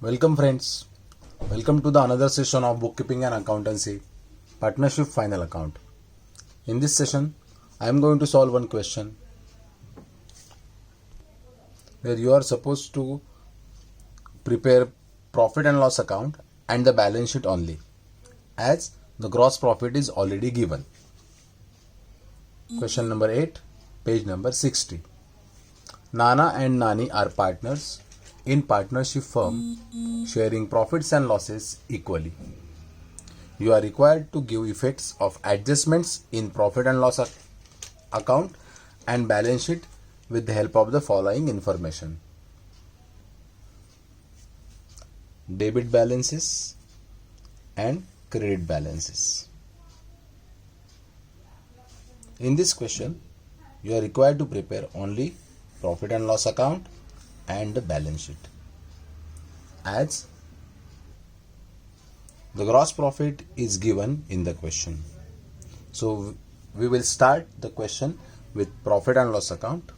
Welcome friends. Welcome to the another session of bookkeeping and accountancy partnership final account. In this session, I am going to solve one question where you are supposed to prepare profit and loss account and the balance sheet only, as the gross profit is already given. Question number 8, page number 60. Nana and Nani are partners in partnership firm sharing profits and losses equally. You are required to give effects of adjustments in profit and loss account and balance sheet with the help of the following information: debit balances and credit balances. In this question, you are required to prepare only profit and loss account and the balance sheet, as the gross profit is given in the question. So we will start the question with profit and loss account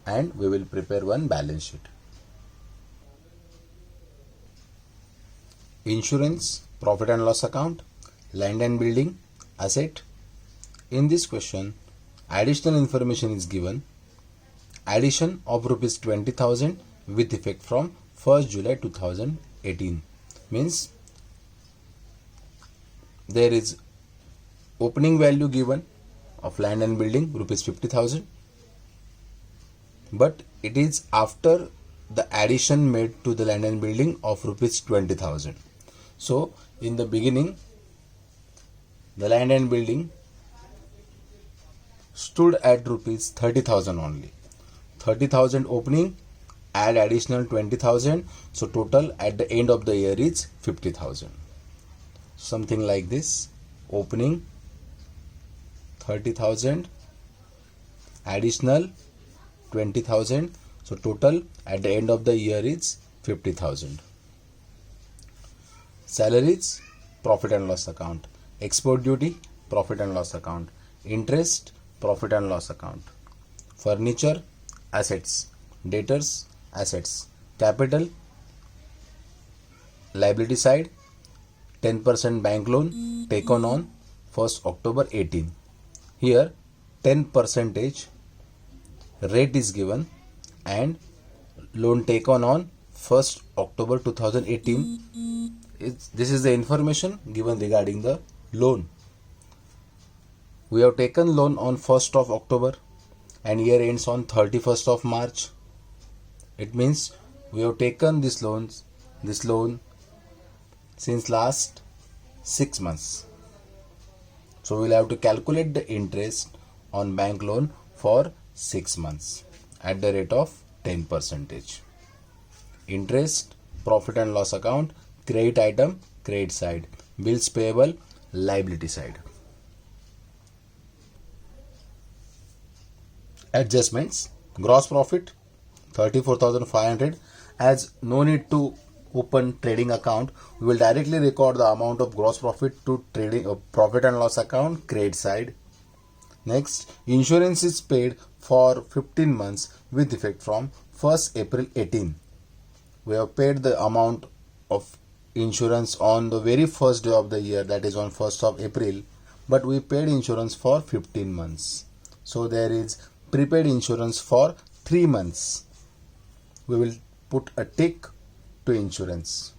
and we will prepare one balance sheet. Insurance, profit and loss account, land and building, asset. In this question, additional information is given. Addition of rupees 20,000 with effect from 1st July 2018 means there is opening value given of land and building rupees 50,000, but it is after the addition made to the land and building of rupees 20,000. So in the beginning, the land and building stood at rupees 30,000 only. 30,000 opening, add additional 20,000, so total at the end of the year is 50,000. Something like this: opening 30,000, additional 20,000, so total at the end of the year is 50,000. Salaries, profit and loss account. Export duty, profit and loss account. Interest, profit and loss account. Furniture, assets. Debtors, assets. Capital, liability side, 10% bank loan taken on 1st October 18. Here 10% rate is given and loan taken on 1st October 2018. This is the information given regarding the loan. We have taken loan on 1st of October and year ends on 31st of March. It means we have taken this loan since last 6 months. So we'll have to calculate the interest on bank loan for 6 months at the rate of 10%. Interest, profit and loss account, credit item, credit side, bills payable, liability side. Adjustments, gross profit 34,500. As no need to open trading account, we will directly record the amount of gross profit to trading profit and loss account, credit side. Next, insurance is paid for 15 months with effect from 1st April 18. We have paid the amount of insurance on the very first day of the year, that is on 1st of April, but we paid insurance for 15 months. So there is prepaid insurance for 3 months. We will put a tick to insurance.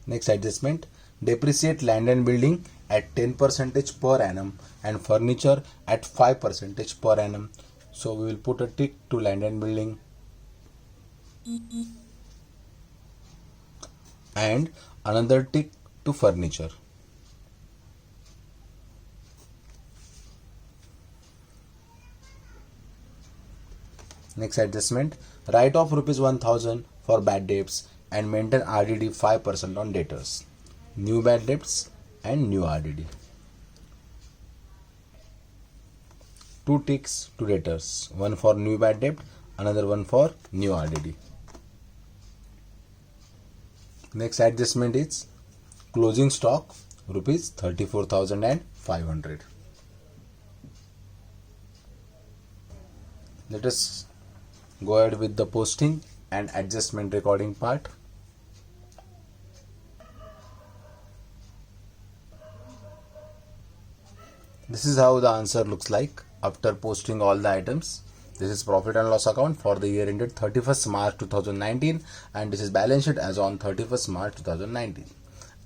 Next adjustment, depreciate land and building at 10% per annum and furniture at 5% per annum. So we will put a tick to land and building and another tick to furniture. Next adjustment, write off rupees 1,000 for bad debts and maintain RDD 5% on debtors, new bad debts and new RDD. 2 ticks to debtors, one for new bad debt, another one for new RDD. Next adjustment is closing stock rupees 34,500. Let us go ahead with the posting and adjustment recording part. This is how the answer looks like after posting all the items. This is profit and loss account for the year ended 31st March 2019, and this is balance sheet as on 31st March 2019.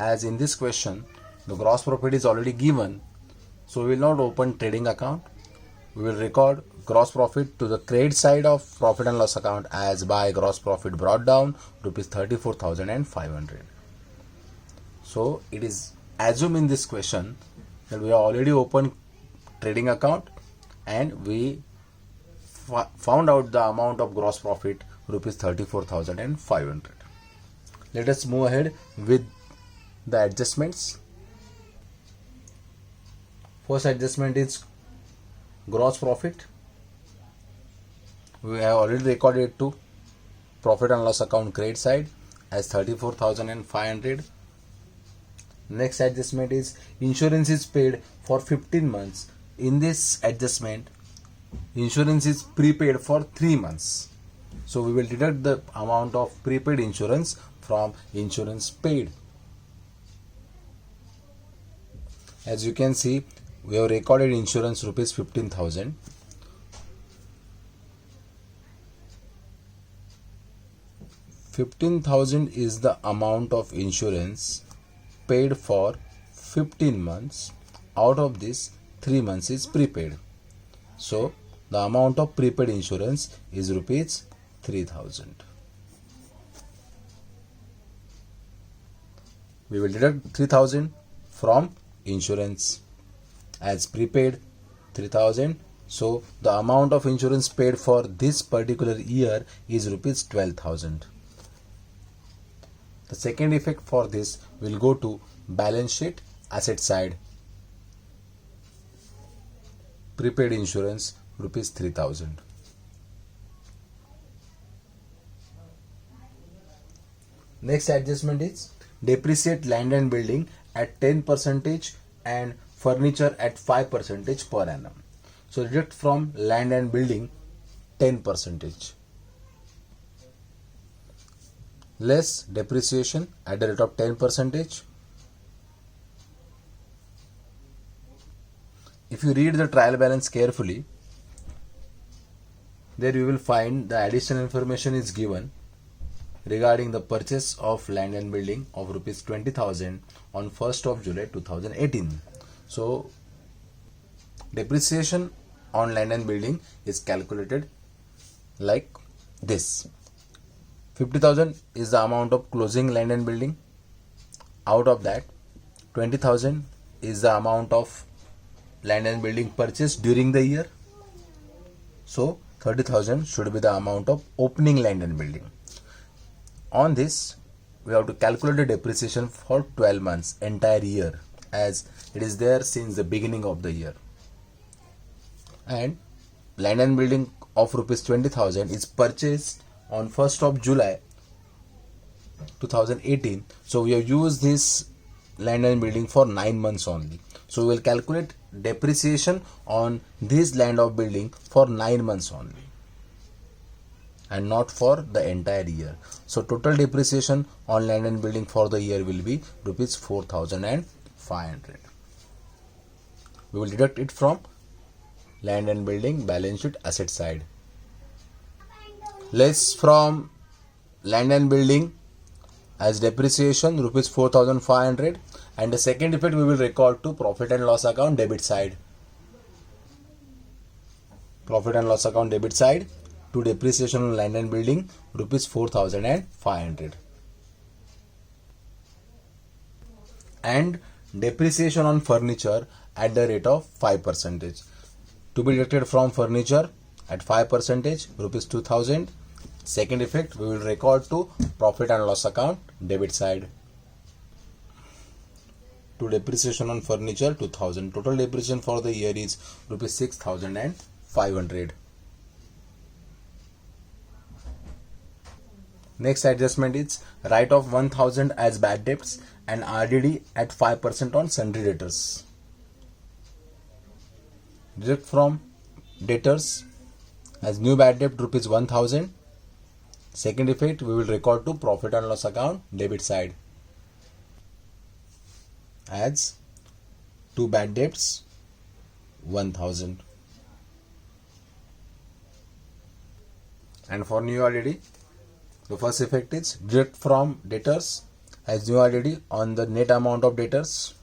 As in this question, the gross profit is already given, so we will not open trading account. We will record gross profit to the credit side of profit and loss account as by gross profit brought down rupees 34,500. So it is assumed in this question that we have already opened trading account and we found out the amount of gross profit rupees 34,500. Let us move ahead with the adjustments. First adjustment is gross profit. We have already recorded it to profit and loss account credit side as 34,500. Next adjustment is insurance is paid for 15 months. In this adjustment, insurance is prepaid for 3 months. So we will deduct the amount of prepaid insurance from insurance paid. As you can see, we have recorded insurance rupees 15,000. $15,000 is the amount of insurance paid for 15 months. Out of this, 3 months is prepaid. So the amount of prepaid insurance is rupees 3,000. We will deduct 3,000 from insurance as prepaid 3,000. So the amount of insurance paid for this particular year is rupees 12,000. The second effect for this will go to balance sheet asset side. Prepaid insurance rupees 3,000. Next adjustment is depreciate land and building at 10% and furniture at 5% per annum. So deduct from land and building 10%. Less depreciation at the rate of 10%. If you read the trial balance carefully, there you will find the additional information is given regarding the purchase of land and building of rupees 20,000 on 1st of July 2018. So depreciation on land and building is calculated like this. 50,000 is the amount of closing land and building. Out of that, 20,000 is the amount of land and building purchased during the year. So 30,000 should be the amount of opening land and building. On this, we have to calculate the depreciation for 12 months, entire year, as it is there since the beginning of the year. And land and building of rupees 20,000 is purchased on 1st of July 2018. So we have used this land and building for 9 months only. So we will calculate depreciation on this land of building for 9 months only and not for the entire year. So total depreciation on land and building for the year will be rupees 4,500. We will deduct it from land and building balance sheet asset side. Less from land and building as depreciation rupees 4,500, and the second effect we will record to profit and loss account debit side. Profit and loss account debit side to depreciation on land and building rupees 4,500, and depreciation on furniture at the rate of 5%. To be deducted from furniture at 5%, rupees 2,000. Second effect we will record to profit and loss account debit side. To depreciation on furniture 2,000. Total depreciation for the year is rupees 6,500. Next adjustment is write off 1,000 as bad debts and RDD at 5% on sundry debtors. Deduct from debtors As new bad debt rupees 1000. Second effect, we will record to profit and loss account debit side as two bad debts 1000. And for new RDD, the first effect is deduct from debtors as new RDD on the net amount of debtors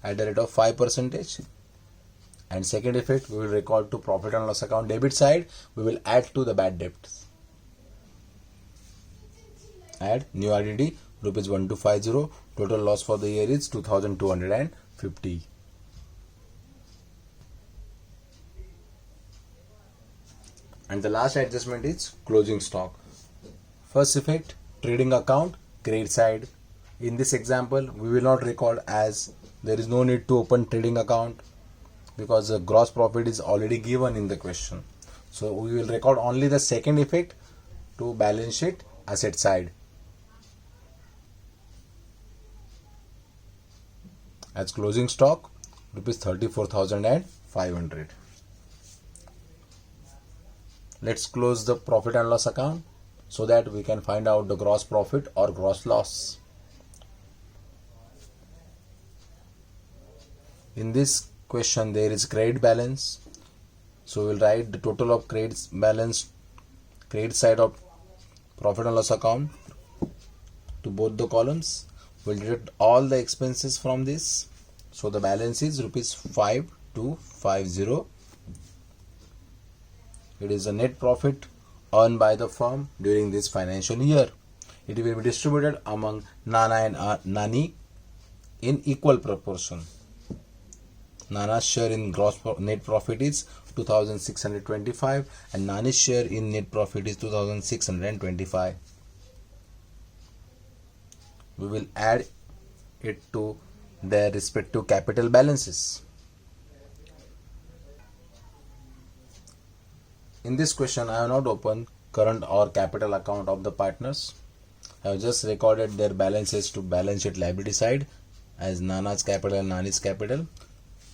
at the rate of 5%. And second effect, we will record to profit and loss account debit side, we will add to the bad debts. Add new RDD rupees 1250. Total loss for the year is 2250. And the last adjustment is closing stock. First effect, trading account credit side. In this example, we will not record as there is no need to open trading account because the gross profit is already given in the question. So we will record only the second effect to balance sheet asset side. As closing stock rupees 34,500. Let's close the profit and loss account so that we can find out the gross profit or gross loss. In this question there is credit balance, so we will write the total of credit balance, credit side of profit and loss account to both the columns. We will deduct all the expenses from this, so the balance is rupees 5250. It is a net profit earned by the firm during this financial year. It will be distributed among Nana and Nani in equal proportion. Nana's share in net profit is 2625 and Nani's share in net profit is 2625. We will add it to their respective capital balances. In this question, I have not opened current or capital account of the partners. I have just recorded their balances to balance sheet liability side as Nana's capital and Nani's capital,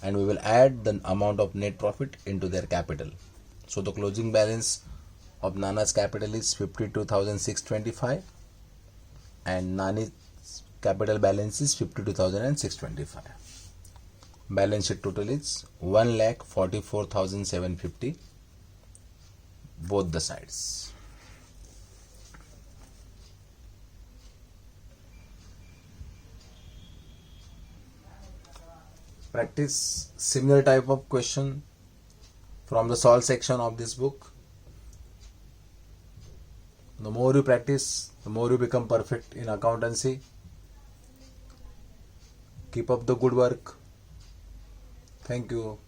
and we will add the amount of net profit into their capital. So the closing balance of Nana's capital is 52,625 and Nani's capital balance is 52,625. Balance sheet total is 1,44,750, both the sides. Practice similar type of question from the solve section of this book. The more you practice, the more you become perfect in accountancy. Keep up the good work. Thank you.